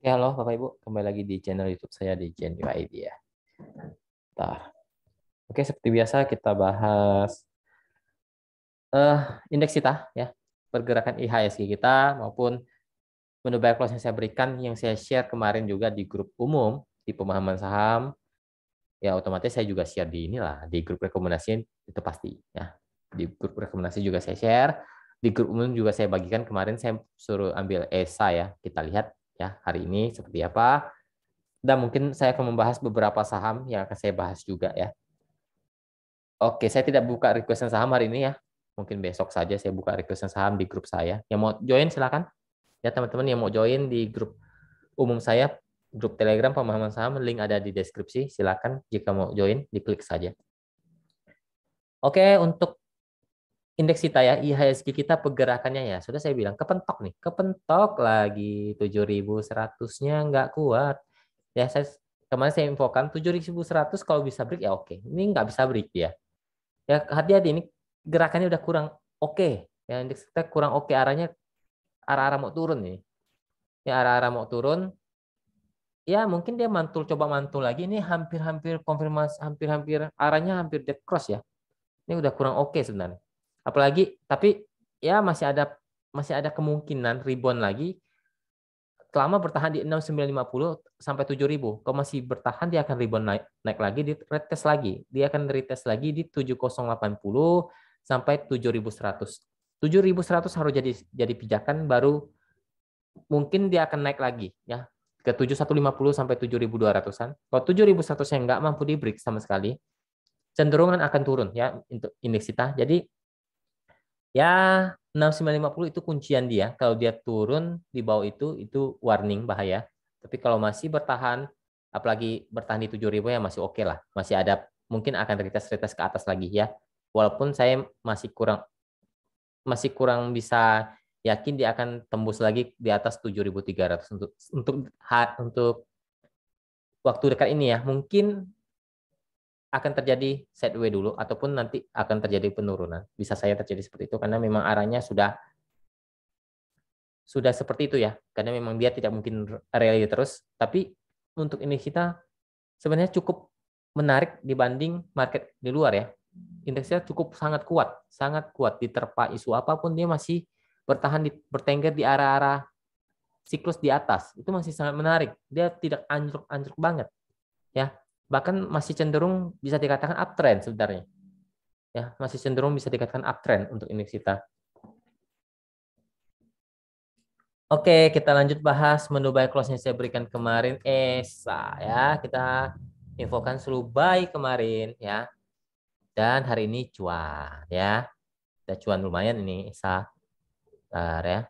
Oke, halo Bapak Ibu, kembali lagi di channel YouTube saya di Gen UID ya. Nah, oke seperti biasa kita bahas eh indeks kita ya, pergerakan IHSG kita maupun menu buy close yang saya berikan yang saya share kemarin juga di grup umum di pemahaman saham. Ya otomatis saya juga share di inilah di grup rekomendasi itu pasti ya. Di grup rekomendasi juga saya share, di grup umum juga saya bagikan kemarin saya suruh ambil ESA ya. Kita lihat ya hari ini seperti apa. Dan mungkin saya akan membahas beberapa saham yang akan saya bahas juga ya. Oke, saya tidak buka requestan saham hari ini ya. Mungkin besok saja saya buka requestan saham di grup saya. Yang mau join silakan. Ya teman-teman yang mau join di grup umum saya, grup Telegram pemahaman saham, link ada di deskripsi. Silakan jika mau join, diklik saja. Oke, untuk indeks kita ya, IHSG kita pergerakannya ya, sudah saya bilang kepentok nih, kepentok lagi 7.100-nya nggak kuat. Ya, kemarin saya infokan 7.100 kalau bisa break ya oke. Ini nggak bisa break ya. Ya hati-hati ini gerakannya udah kurang oke. Ya indeks kita kurang oke arahnya arah-arah mau turun nih. Ya arah-arah mau turun. Ya mungkin dia mantul coba mantul lagi ini hampir-hampir konfirmasi hampir-hampir arahnya hampir dead cross ya. Ini udah kurang oke sebenarnya. Apalagi tapi ya masih ada kemungkinan rebound lagi selama bertahan di 6.950 sampai 7.000. Kalau masih bertahan dia akan rebound naik lagi di retest lagi. Dia akan retest lagi di 7.080 sampai 7.100. 7.100 harus jadi pijakan baru mungkin dia akan naik lagi ya ke 7.150 sampai 7.200-an. Kalau 7.100 yang nggak mampu di break sama sekali, cenderungan akan turun ya untuk indeks kita. Jadi ya 6.950 itu kuncian dia. Kalau dia turun di bawah itu warning bahaya. Tapi kalau masih bertahan, apalagi bertahan di 7.000 ya masih oke lah. Masih ada mungkin akan retest-retest ke atas lagi ya. Walaupun saya masih kurang bisa yakin dia akan tembus lagi di atas 7.300 untuk waktu dekat ini ya. Mungkin akan terjadi sideways dulu ataupun nanti akan terjadi penurunan. Bisa saya terjadi seperti itu karena memang arahnya sudah seperti itu ya, karena memang dia tidak mungkin rally terus. Tapi untuk ini kita sebenarnya cukup menarik dibanding market di luar ya. Indeksnya cukup sangat kuat diterpa isu apapun dia masih bertengger di arah-arah siklus di atas. Itu masih sangat menarik. Dia tidak anjlok-anjlok banget ya. Bahkan masih cenderung bisa dikatakan uptrend sebenarnya. Ya, masih cenderung bisa dikatakan uptrend untuk indeks kita. Oke, kita lanjut bahas menu buy close yang saya berikan kemarin. ESA ya, kita infokan seluruh buy kemarin ya. Dan hari ini cuan ya. Kita cuan lumayan ini ESA. Bentar ya.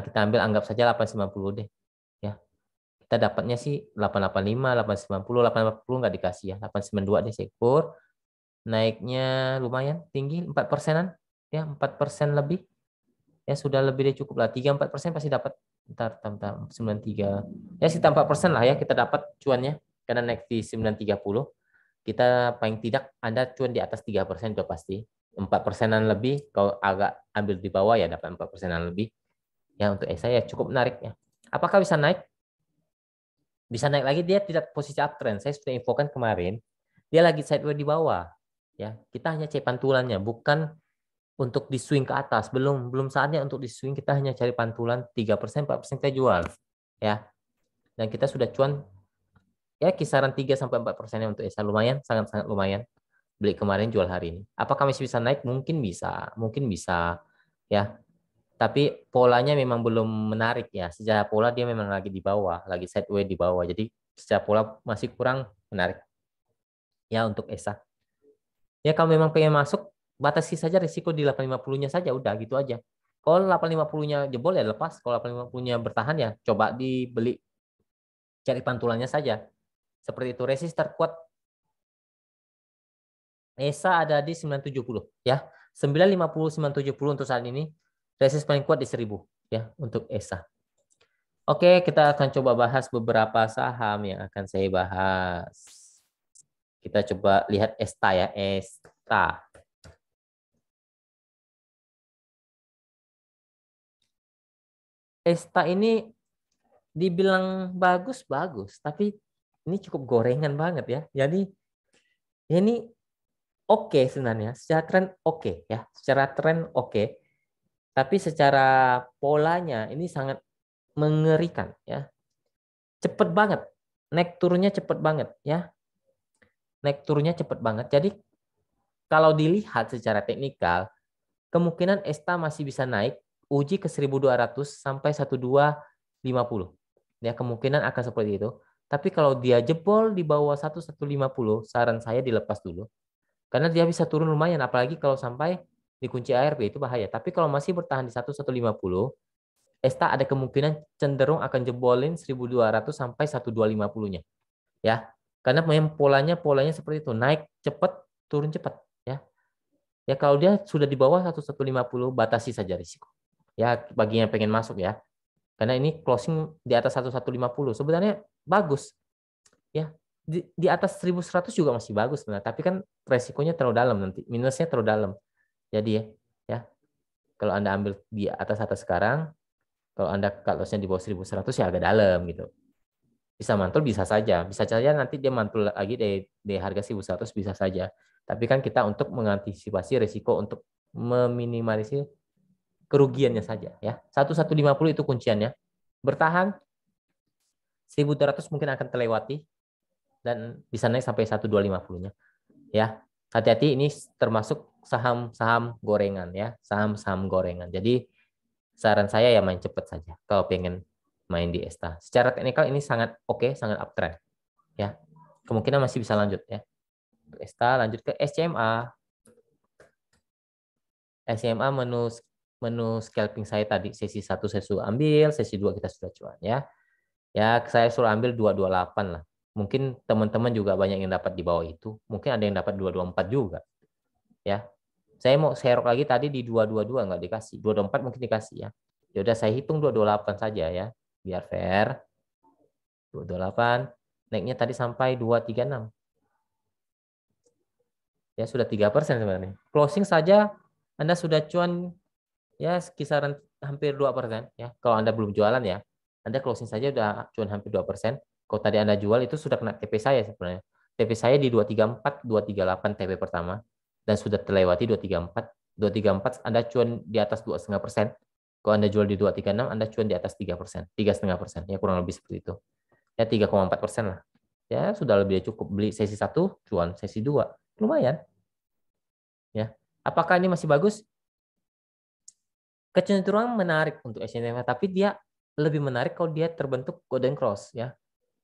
Kita ambil anggap saja 890 deh ya. Kita dapatnya sih 885, 890, 880 nggak dikasih ya. 892 deh sekur. Naiknya lumayan tinggi 4%-an ya, 4% lebih. Ya sudah lebih dari cukup lah 3-4% pasti dapat. Bentar 93 ya sekitar 4% lah ya kita dapat cuannya karena naik di 930 kita paling tidak Anda cuan di atas 3% sudah pasti. 4%-an lebih kalau agak ambil di bawah ya dapat 4%-an lebih ya. Untuk saya cukup menarik ya. Apakah bisa naik lagi? Dia tidak posisi uptrend, saya sudah infokan kemarin dia lagi sideways di bawah ya. Kita hanya cek pantulannya bukan untuk di swing ke atas. Belum saatnya untuk di swing, kita hanya cari pantulan 3%, 4% kita jual. Ya. Dan kita sudah cuan ya kisaran 3-4% untuk ESA lumayan, sangat-sangat lumayan. Beli kemarin jual hari ini. Apakah masih bisa naik? Mungkin bisa ya. Tapi polanya memang belum menarik ya. Secara pola dia memang lagi di bawah, lagi sideways di bawah. Jadi secara pola masih kurang menarik ya untuk ESA. Ya kalau memang pengen masuk, batasi saja risiko di 850-nya saja, udah gitu aja. Kalau 850-nya jebol ya lepas, kalau 850-nya bertahan ya coba dibeli, cari pantulannya saja. Seperti itu, resist terkuat ESA ada di 970 ya. 950 970 untuk saat ini. Resist paling kuat di 1000 ya untuk ESA. Oke, kita akan coba bahas beberapa saham yang akan saya bahas. Kita coba lihat ESTA ya, ESTA. ESTA ini dibilang bagus, tapi ini cukup gorengan banget ya. Jadi ya ini oke sebenarnya, secara tren oke ya, secara tren oke, tapi secara polanya ini sangat mengerikan ya. Cepet banget, naik turunnya cepet banget ya, naik turunnya cepet banget. Jadi kalau dilihat secara teknikal, kemungkinan ESTA masih bisa naik uji ke 1200 sampai 1250. Ya, kemungkinan akan seperti itu. Tapi kalau dia jebol di bawah 1150, saran saya dilepas dulu. Karena dia bisa turun lumayan, apalagi kalau sampai dikunci ARB itu bahaya. Tapi kalau masih bertahan di 1150, ESTA ada kemungkinan cenderung akan jebolin 1200 sampai 1250-nya. Ya. Karena memang polanya seperti itu, naik cepat, turun cepat, ya. Ya kalau dia sudah di bawah 1150 batasi saja risiko. Ya bagi yang pengen masuk ya. Karena ini closing di atas 1150 sebenarnya bagus. Ya. Di atas 1100 juga masih bagus sebenarnya, tapi kan resikonya terlalu dalam nanti, minusnya terlalu dalam. Jadi ya kalau Anda ambil di atas sekarang, kalau Anda closing di bawah 1100 ya agak dalam gitu. Bisa mantul bisa saja nanti dia mantul lagi di harga 1100 bisa saja. Tapi kan kita untuk mengantisipasi risiko untuk meminimalisir kerugiannya saja ya. 1150 itu kunciannya. Bertahan 1200 mungkin akan terlewati dan bisa naik sampai 1250-nya. Ya. Hati-hati ini termasuk saham-saham gorengan ya, saham-saham gorengan. Jadi saran saya ya main cepat saja kalau pengen main di ESTA. Secara teknikal ini sangat oke, sangat uptrend ya. Kemungkinan masih bisa lanjut ya. ESTA lanjut ke SCMA. SCMA menu scalping saya tadi sesi 1 saya suruh ambil, sesi 2 kita sudah cuan ya. Ya, saya suruh ambil 228 lah. Mungkin teman-teman juga banyak yang dapat di bawah itu. Mungkin ada yang dapat 224 juga. Ya. Saya mau share lagi tadi di 222 nggak dikasih. 224 mungkin dikasih ya. Ya udah saya hitung 228 saja ya. Biar fair. 228 naiknya tadi sampai 236. Ya sudah 3% sebenarnya. Closing saja Anda sudah cuan ya kisaran hampir 2% ya. Kalau Anda belum jualan ya, Anda closing saja udah cuan hampir 2%. Kalau tadi Anda jual itu sudah kena TP saya sebenarnya. TP saya di 234, 238 TP pertama dan sudah terlewati 234. 234 Anda cuan di atas 2,5%. Kalau Anda jual di 236, Anda cuan di atas 3%, 3,5%. Ya kurang lebih seperti itu. Ya 3,4% lah. Ya sudah lebih cukup beli sesi 1, cuan sesi 2. Lumayan. Ya. Apakah ini masih bagus? Kecenderungan menarik untuk SNF, tapi dia lebih menarik kalau dia terbentuk golden cross ya.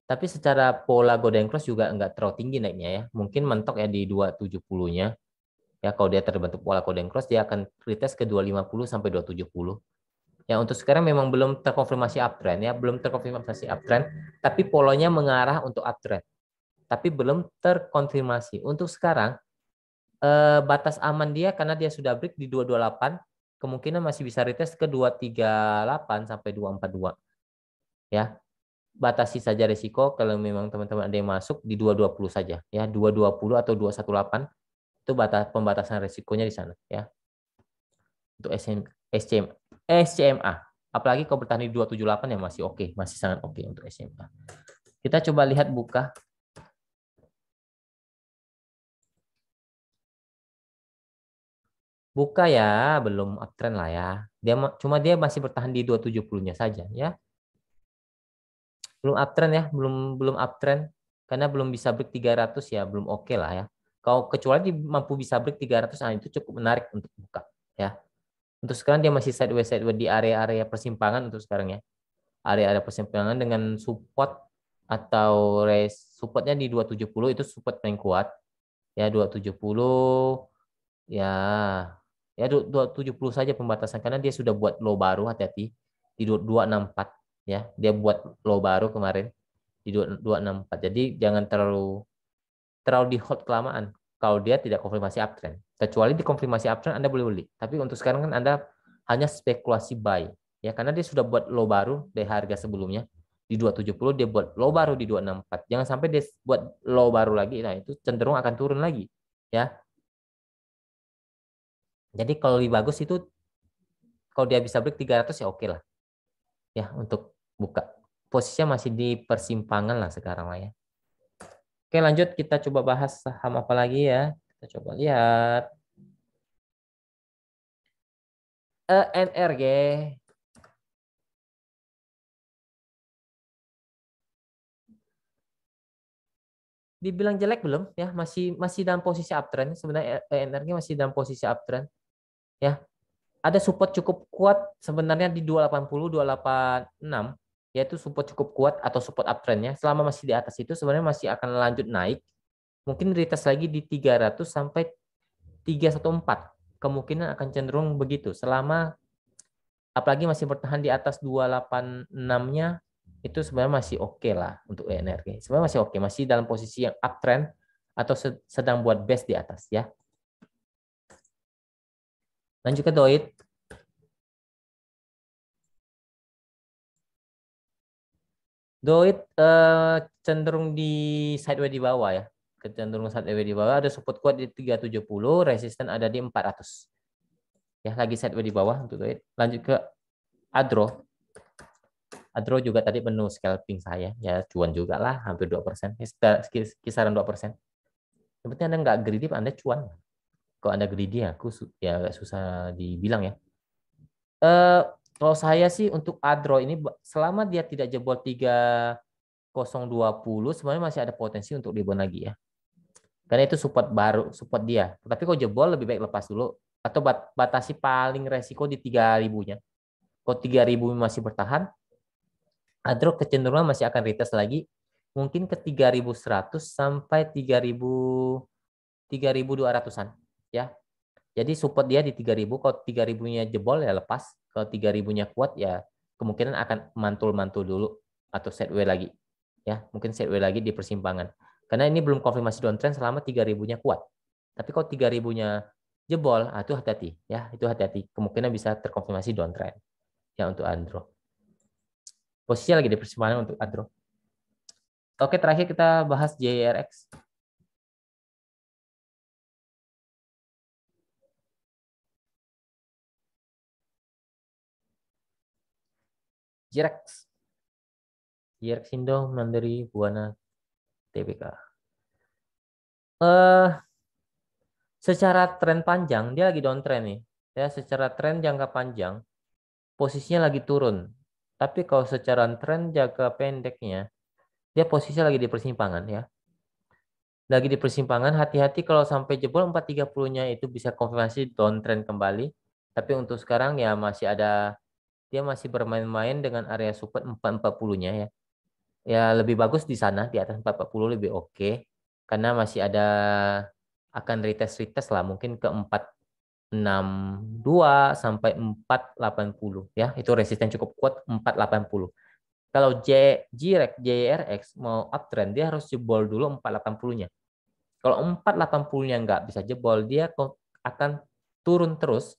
Tapi secara pola golden cross juga nggak terlalu tinggi naiknya ya. Mungkin mentok ya di 270-nya. Ya kalau dia terbentuk pola golden cross dia akan retest ke 250 sampai 270. Ya untuk sekarang memang belum terkonfirmasi uptrend ya, belum terkonfirmasi uptrend, tapi polanya mengarah untuk uptrend. Tapi belum terkonfirmasi. Untuk sekarang batas aman dia karena dia sudah break di 228, kemungkinan masih bisa retest ke 238 sampai 242. Ya, batasi saja risiko kalau memang teman-teman ada yang masuk di 220 saja ya, 220 atau 218 itu batas pembatasan risikonya di sana ya. Untuk SCMA. Apalagi kalau bertahan di 278 ya masih oke, masih sangat oke untuk SCMA. Kita coba lihat buka. Buka ya, belum uptrend lah ya. Dia masih bertahan di 270-nya saja ya. Belum uptrend ya, belum belum uptrend karena belum bisa break 300 ya, belum oke lah ya. Kalau kecuali mampu bisa break 300, nah itu cukup menarik untuk buka ya. Untuk sekarang dia masih sideways di area-area persimpangan untuk sekarang ya. Area-area persimpangan dengan support atau supportnya di 270 itu support paling kuat. Ya 270 ya, ya 270 saja pembatasan karena dia sudah buat low baru, hati-hati di 264 ya. Dia buat low baru kemarin di 264. Jadi jangan terlalu di hold kelamaan kalau dia tidak konfirmasi uptrend. Kecuali di konfirmasi uptrend Anda boleh beli. Tapi untuk sekarang kan Anda hanya spekulasi buy ya karena dia sudah buat low baru dari harga sebelumnya di 270, dia buat low baru di 264. Jangan sampai dia buat low baru lagi, nah itu cenderung akan turun lagi ya. Jadi kalau lebih bagus itu kalau dia bisa break 300 ya oke lah ya untuk buka. posisinya masih di persimpangan lah sekarang lah ya. Oke, lanjut kita coba bahas saham apa lagi ya. Kita coba lihat. NRG. Dibilang jelek belum ya, masih masih dalam posisi uptrend. Sebenarnya NRG masih dalam posisi uptrend ya. Ada support cukup kuat sebenarnya di 280 286, yaitu support cukup kuat atau support uptrendnya. Selama masih di atas itu sebenarnya masih akan lanjut naik. Mungkin retest lagi di 300 sampai 314. Kemungkinan akan cenderung begitu. Selama apalagi masih bertahan di atas 286-nya, itu sebenarnya masih oke lah untuk ENRG. Sebenarnya masih oke, masih dalam posisi yang uptrend atau sedang buat base di atas ya. Lanjut ke DOIT. DOIT cenderung di sideways di bawah ya. Kecenderungan sideways di bawah, ada support kuat di 370, resisten ada di 400. Ya, lagi sideways di bawah untuk DOIT. Lanjut ke ADRO. ADRO juga tadi menu scalping saya, ya cuan juga lah, hampir 2%, kisaran 2%. Yang penting Anda nggak greedy, Anda cuan. Kalau Anda greedy, aku ya agak susah dibilang ya. Kalau saya sih untuk ADRO ini, selama dia tidak jebol 3020, sebenarnya masih ada potensi untuk rebound lagi ya. Karena itu support baru, support dia. Tapi kalau jebol lebih baik lepas dulu, atau batasi paling resiko di 3000-nya. Kalau 3000 masih bertahan, ADRO kecenderungan masih akan retest lagi, mungkin ke 3100 sampai 3200-an ya. Jadi support dia di 3000, kalau 3000-nya jebol ya lepas, kalau 3000-nya kuat ya kemungkinan akan mantul-mantul dulu atau sideways lagi. Ya, mungkin sideways lagi di persimpangan. Karena ini belum konfirmasi downtrend selama 3000-nya kuat. Tapi kalau 3000-nya jebol, itu hati-hati ya, itu hati-hati. Kemungkinan bisa terkonfirmasi downtrend ya untuk ADRO. Posisinya lagi di persimpangan untuk ADRO. Oke, terakhir kita bahas JRX. JRX. JRX Indo Mandiri Buana Tbk. Secara tren panjang dia lagi downtrend nih. Ya, secara tren jangka panjang posisinya lagi turun. Tapi kalau secara tren jangka pendeknya dia posisinya lagi di persimpangan ya. Lagi di persimpangan, hati-hati kalau sampai jebol 430-nya itu bisa konfirmasi downtrend kembali. Tapi untuk sekarang ya masih ada, dia masih bermain-main dengan area support 440-nya ya. Ya lebih bagus di sana, di atas 440 lebih oke. Karena masih ada akan retest lah mungkin ke 462 sampai 480 ya. Itu resisten cukup kuat 480. Kalau JRX mau uptrend dia harus jebol dulu 480-nya. Kalau 480-nya nggak bisa jebol, dia akan turun terus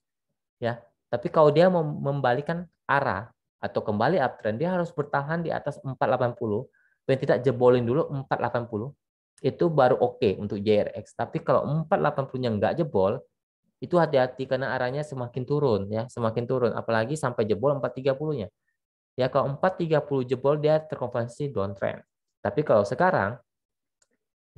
ya. Tapi kalau dia mau membalikan arah atau kembali uptrend, dia harus bertahan di atas 480. Dan tidak jebolin dulu 480. Itu baru oke untuk JRX. Tapi kalau 480-nya nggak jebol, itu hati-hati karena arahnya semakin turun ya, semakin turun. Apalagi sampai jebol 430-nya. Ya kalau 430 jebol dia terkonfirmasi downtrend. Tapi kalau sekarang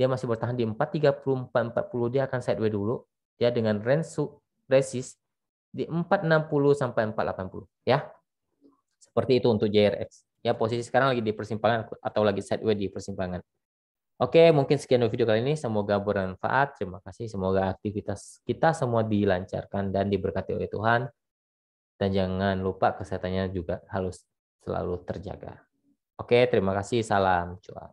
dia masih bertahan di 430, 440, dia akan sideways dulu ya dengan range resist di 460 sampai 480 ya. Seperti itu untuk JRX. Ya posisi sekarang lagi di persimpangan atau lagi sideways di persimpangan. Oke, mungkin sekian video kali ini. Semoga bermanfaat. Terima kasih. Semoga aktivitas kita semua dilancarkan dan diberkati oleh Tuhan. Dan jangan lupa kesehatannya juga harus selalu terjaga. Oke, terima kasih. Salam cuan.